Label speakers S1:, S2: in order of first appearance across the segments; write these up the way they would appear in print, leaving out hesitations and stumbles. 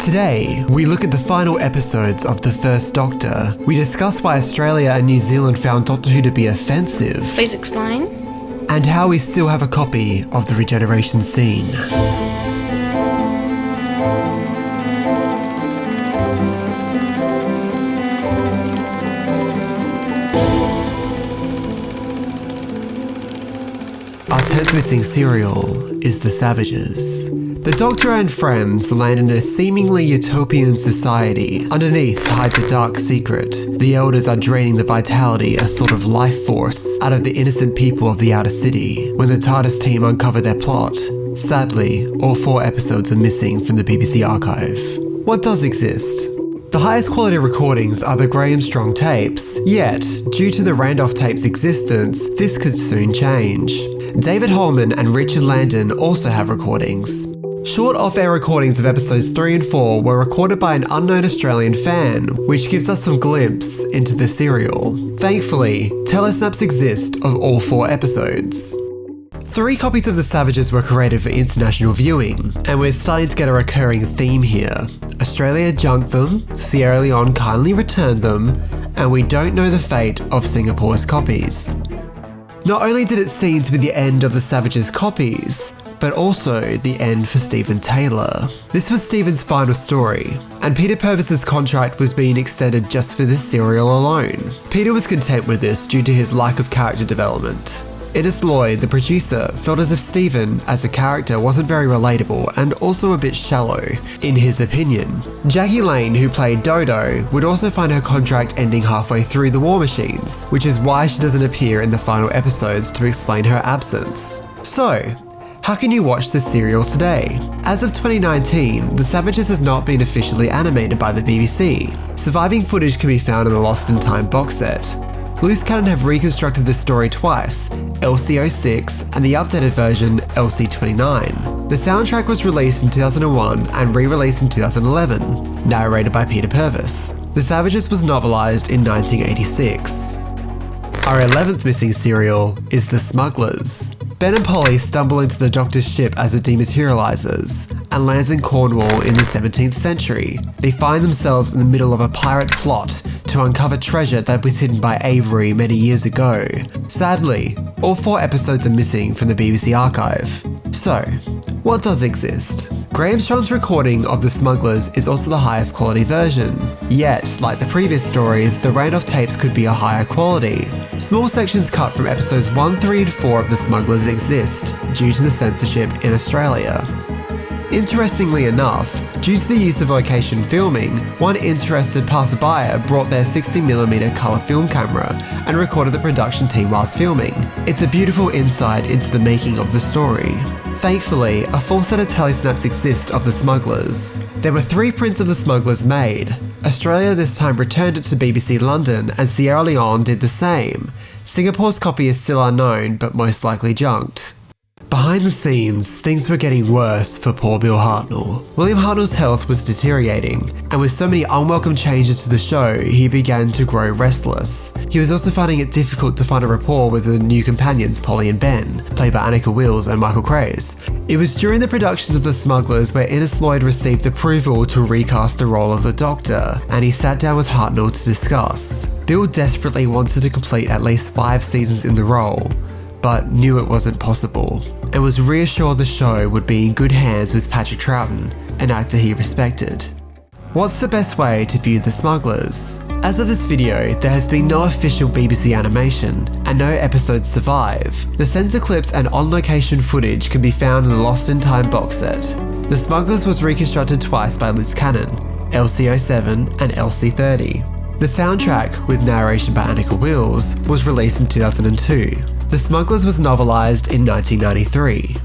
S1: Today, we look at the final episodes of The First Doctor. We discuss why Australia and New Zealand found Doctor Who to be offensive.
S2: Please explain.
S1: And how we still have a copy of the regeneration scene. Our 10th missing serial is The Savages. The Doctor and friends land in a seemingly utopian society. Underneath hides a dark secret. The Elders are draining the vitality, a sort of life force, out of the innocent people of the outer city. When the TARDIS team uncover their plot, sadly, all 4 episodes are missing from the BBC archive. What does exist? The highest quality recordings are the Graham Strong tapes, yet, due to the Randolph tape's existence, this could soon change. David Holman and Richard Landon also have recordings. Short off-air recordings of episodes 3 and 4 were recorded by an unknown Australian fan, which gives us some glimpse into the serial. Thankfully, tele-snaps exist of all 4 episodes. 3 copies of The Savages were created for international viewing, and we're starting to get a recurring theme here. Australia junked them, Sierra Leone kindly returned them, and we don't know the fate of Singapore's copies. Not only did it seem to be the end of The Savages copies, but also the end for Stephen Taylor. This was Stephen's final story, and Peter Purvis's contract was being extended just for this serial alone. Peter was content with this due to his lack of character development. Innes Lloyd, the producer, felt as if Stephen, as a character, wasn't very relatable and also a bit shallow, in his opinion. Jackie Lane, who played Dodo, would also find her contract ending halfway through The War Machines, which is why she doesn't appear in the final episodes to explain her absence. So, how can you watch this serial today? As of 2019, The Savages has not been officially animated by the BBC. Surviving footage can be found in the Lost in Time box set. Loose Cannon have reconstructed this story twice, LC06 and the updated version, LC29. The soundtrack was released in 2001 and re-released in 2011, narrated by Peter Purvis. The Savages was novelised in 1986. Our 11th missing serial is The Smugglers. Ben and Polly stumble into the Doctor's ship as it dematerialises and lands in Cornwall in the 17th century. They find themselves in the middle of a pirate plot to uncover treasure that was hidden by Avery many years ago. Sadly, all 4 episodes are missing from the BBC archive. So, what does exist? Graham Strong's recording of The Smugglers is also the highest quality version. Yet, like the previous stories, the Randolph tapes could be a higher quality. Small sections cut from episodes 1, 3 and 4 of The Smugglers exist, due to the censorship in Australia. Interestingly enough, due to the use of location filming, one interested passerby brought their 60mm colour film camera and recorded the production team whilst filming. It's a beautiful insight into the making of the story. Thankfully, a full set of tele-snaps exist of The Smugglers. There were 3 prints of The Smugglers made. Australia this time returned it to BBC London and Sierra Leone did the same. Singapore's copy is still unknown, but most likely junked. Behind the scenes, things were getting worse for poor Bill Hartnell. William Hartnell's health was deteriorating, and with so many unwelcome changes to the show, he began to grow restless. He was also finding it difficult to find a rapport with the new companions Polly and Ben, played by Annika Wills and Michael Craze. It was during the production of The Smugglers where Innes Lloyd received approval to recast the role of the Doctor, and he sat down with Hartnell to discuss. Bill desperately wanted to complete at least 5 seasons in the role, but knew it wasn't possible, and was reassured the show would be in good hands with Patrick Troughton, an actor he respected. What's the best way to view The Smugglers? As of this video, there has been no official BBC animation, and no episodes survive. The censor clips and on-location footage can be found in the Lost in Time box set. The Smugglers was reconstructed twice by Loose Cannon, LC07 and LC30. The soundtrack, with narration by Annika Wills, was released in 2002. The Smugglers was novelised in 1993.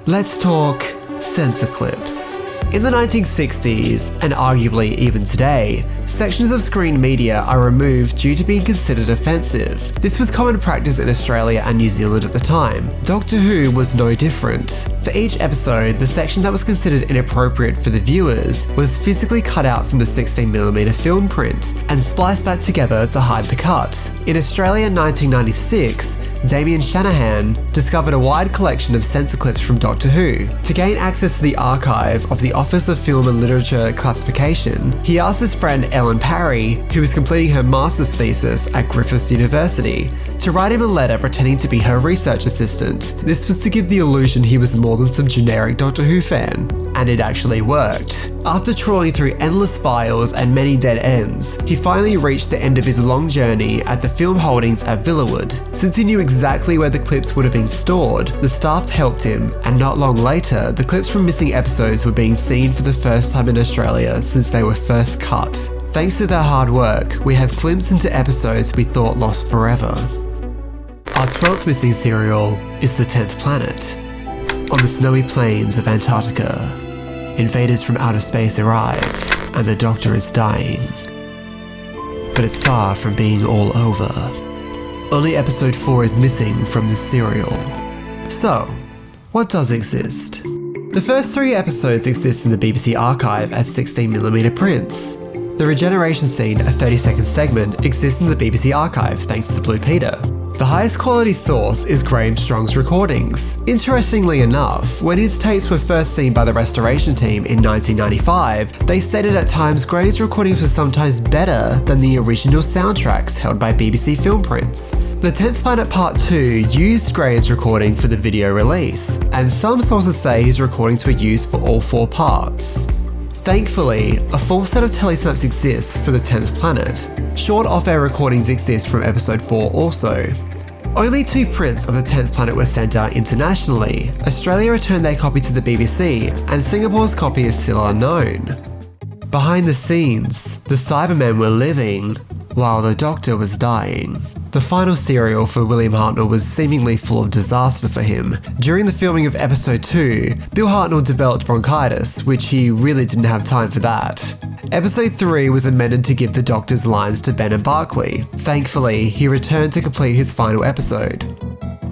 S1: Let's talk censor clips. In the 1960s, and arguably even today, sections of screen media are removed due to being considered offensive. This was common practice in Australia and New Zealand at the time. Doctor Who was no different. For each episode, the section that was considered inappropriate for the viewers was physically cut out from the 16mm film print and spliced back together to hide the cut. In Australia in 1996, Damien Shanahan discovered a wide collection of censor clips from Doctor Who. To gain access to the archive of the Office of Film and Literature Classification, he asked his friend Ellen Parry, who was completing her master's thesis at Griffith University, to write him a letter pretending to be her research assistant. This was to give the illusion he was more than some generic Doctor Who fan, and it actually worked. After trawling through endless files and many dead ends, he finally reached the end of his long journey at the film holdings at Villawood. Since he knew exactly where the clips would have been stored, the staff helped him, and not long later, the clips from missing episodes were being seen for the first time in Australia since they were first cut. Thanks to their hard work, we have glimpses into episodes we thought lost forever. Our 12th missing serial is The 10th Planet. On the snowy plains of Antarctica, invaders from outer space arrive, and the Doctor is dying. But it's far from being all over. Only episode 4 is missing from this serial. So, what does exist? The first 3 episodes exist in the BBC archive as 16mm prints. The regeneration scene, a 30-second segment, exists in the BBC archive thanks to Blue Peter. The highest quality source is Graham Strong's recordings. Interestingly enough, when his tapes were first seen by the restoration team in 1995, they stated at times Graham's recordings were sometimes better than the original soundtracks held by BBC film prints. The 10th Planet Part 2 used Graham's recording for the video release, and some sources say his recordings were used for all 4 parts. Thankfully, a full set of tele-snaps exists for the 10th Planet. Short off-air recordings exist from episode 4 also. Only 2 prints of the 10th Planet were sent out internationally. Australia returned their copy to the BBC, and Singapore's copy is still unknown. Behind the scenes, the Cybermen were living, while the Doctor was dying. The final serial for William Hartnell was seemingly full of disaster for him. During the filming of episode 2, Bill Hartnell developed bronchitis, which he really didn't have time for that. Episode 3 was amended to give the Doctor's lines to Ben and Barclay. Thankfully, he returned to complete his final episode.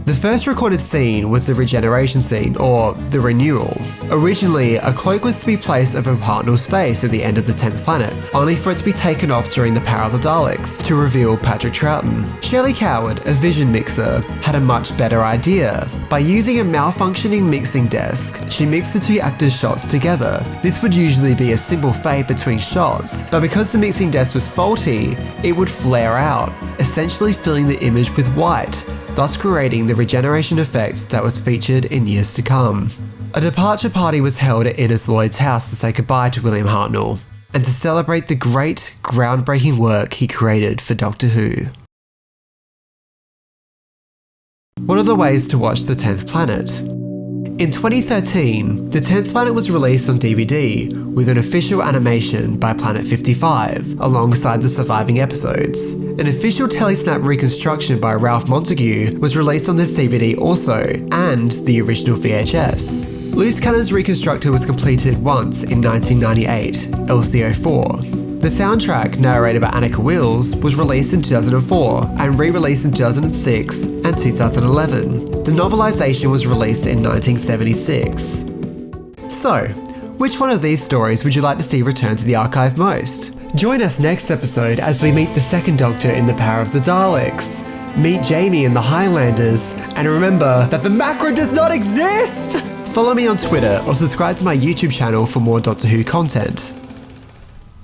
S1: The first recorded scene was the regeneration scene, or the renewal. Originally, a cloak was to be placed over Hartnell's face at the end of the 10th Planet, only for it to be taken off during the Power of the Daleks to reveal Patrick Troughton. Shelley Coward, a vision mixer, had a much better idea. By using a malfunctioning mixing desk, she mixed the 2 actors' shots together. This would usually be a simple fade between shots, but because the mixing desk was faulty, it would flare out, essentially filling the image with white, thus creating the regeneration effect that was featured in years to come. A departure party was held at Innes Lloyd's house to say goodbye to William Hartnell, and to celebrate the great, groundbreaking work he created for Doctor Who. What are the ways to watch The 10th Planet? In 2013, The 10th Planet was released on DVD with an official animation by Planet 55 alongside the surviving episodes. An official tele-snap reconstruction by Ralph Montague was released on this DVD also, and the original VHS. Loose Cannon's reconstructor was completed once in 1998, LCO4. The soundtrack, narrated by Annika Wills, was released in 2004 and re-released in 2006 and 2011. The novelisation was released in 1976. So, which one of these stories would you like to see return to the archive most? Join us next episode as we meet the second Doctor in The Power of the Daleks, meet Jamie in the Highlanders, and remember that the Macra does not exist! Follow me on Twitter or subscribe to my YouTube channel for more Doctor Who content.